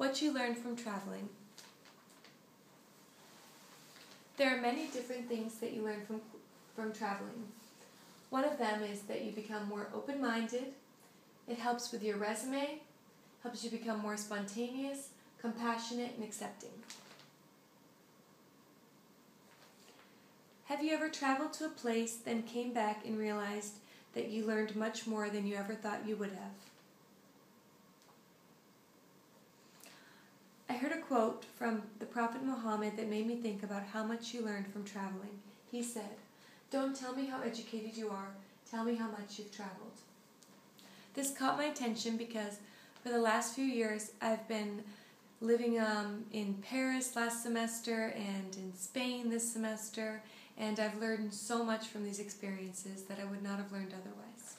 What you learned from traveling. There are many different things that you learn from traveling. One of them is that you become more open-minded. It helps with your resume, helps you become more spontaneous, compassionate, and accepting. Have you ever traveled to a place, then came back and realized that you learned much more than you ever thought you would have? I heard a quote from the Prophet Muhammad that made me think about how much you learned from traveling. He said, "Don't tell me how educated you are, tell me how much you've traveled." This caught my attention because for the last few years I've been living in Paris last semester and in Spain this semester, and I've learned so much from these experiences that I would not have learned otherwise.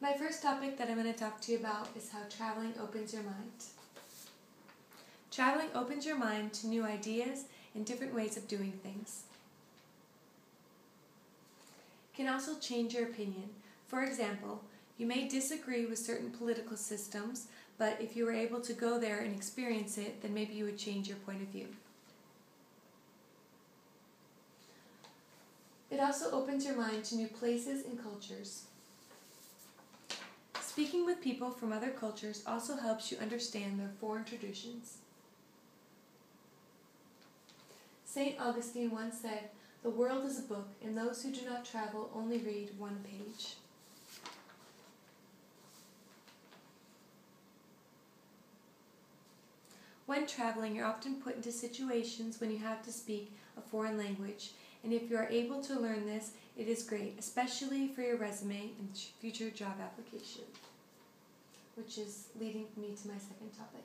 My first topic that I'm going to talk to you about is how traveling opens your mind. Traveling opens your mind to new ideas and different ways of doing things. It can also change your opinion. For example, you may disagree with certain political systems, but if you were able to go there and experience it, then maybe you would change your point of view. It also opens your mind to new places and cultures. Speaking with people from other cultures also helps you understand their foreign traditions. St. Augustine once said, "The world is a book, and those who do not travel only read one page." When traveling, you're often put into situations when you have to speak a foreign language, and if you are able to learn this, it is great, especially for your resume and future job application. Which is leading me to my second topic.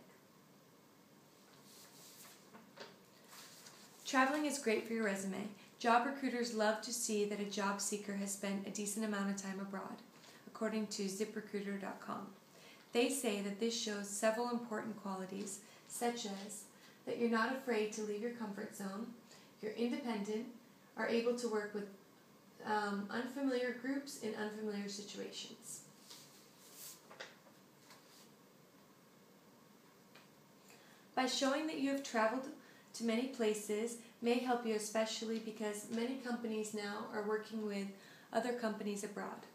Traveling is great for your resume. Job recruiters love to see that a job seeker has spent a decent amount of time abroad, according to ZipRecruiter.com. They say that this shows several important qualities, such as that you're not afraid to leave your comfort zone, you're independent, are able to work with unfamiliar groups in unfamiliar situations. By showing that you have traveled to many places may help you, especially because many companies now are working with other companies abroad.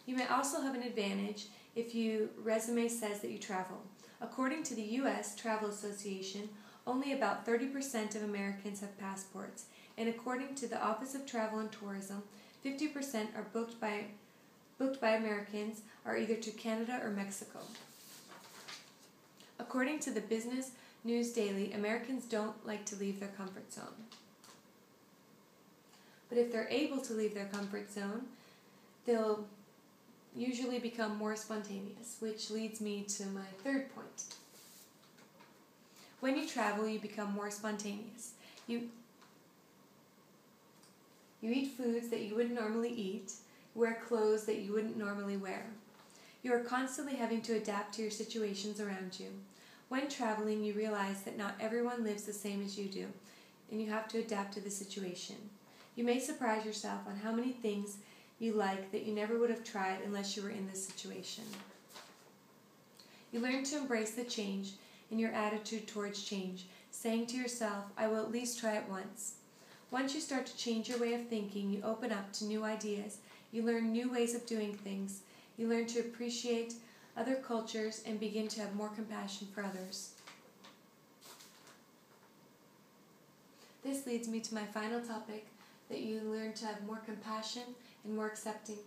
You may also have an advantage if your resume says that you travel. According to the U.S. Travel Association, only about 30% of Americans have passports, and according to the Office of Travel and Tourism, 50% are booked by Americans are either to Canada or Mexico. According to the Business News Daily, Americans don't like to leave their comfort zone. But if they're able to leave their comfort zone, they'll usually become more spontaneous, which leads me to my third point. When you travel, you become more spontaneous. You eat foods that you wouldn't normally eat, wear clothes that you wouldn't normally wear. You are constantly having to adapt to your situations around you. When traveling, you realize that not everyone lives the same as you do, and you have to adapt to the situation. You may surprise yourself on how many things you like that you never would have tried unless you were in this situation. You learn to embrace the change in your attitude towards change, saying to yourself, "I will at least try it once." Once you start to change your way of thinking, you open up to new ideas. You learn new ways of doing things. You learn to appreciate other cultures and begin to have more compassion for others. This leads me to my final topic, that you learn to have more compassion and more accepting.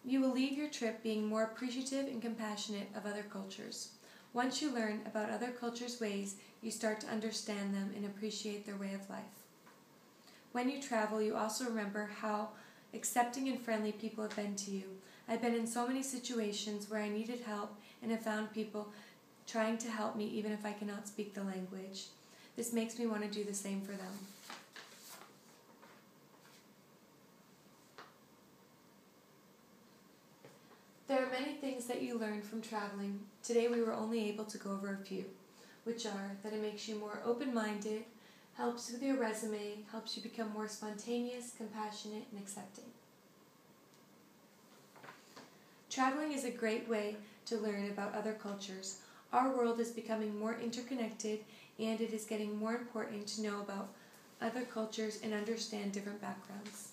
You will leave your trip being more appreciative and compassionate of other cultures. Once you learn about other cultures' ways, you start to understand them and appreciate their way of life. When you travel, you also remember how accepting and friendly people have been to you. I've been in so many situations where I needed help and have found people trying to help me even if I cannot speak the language. This makes me want to do the same for them. There are many things that you learn from traveling. Today we were only able to go over a few, which are that it makes you more open-minded, helps with your resume, helps you become more spontaneous, compassionate, and accepting. Traveling is a great way to learn about other cultures. Our world is becoming more interconnected, and it is getting more important to know about other cultures and understand different backgrounds.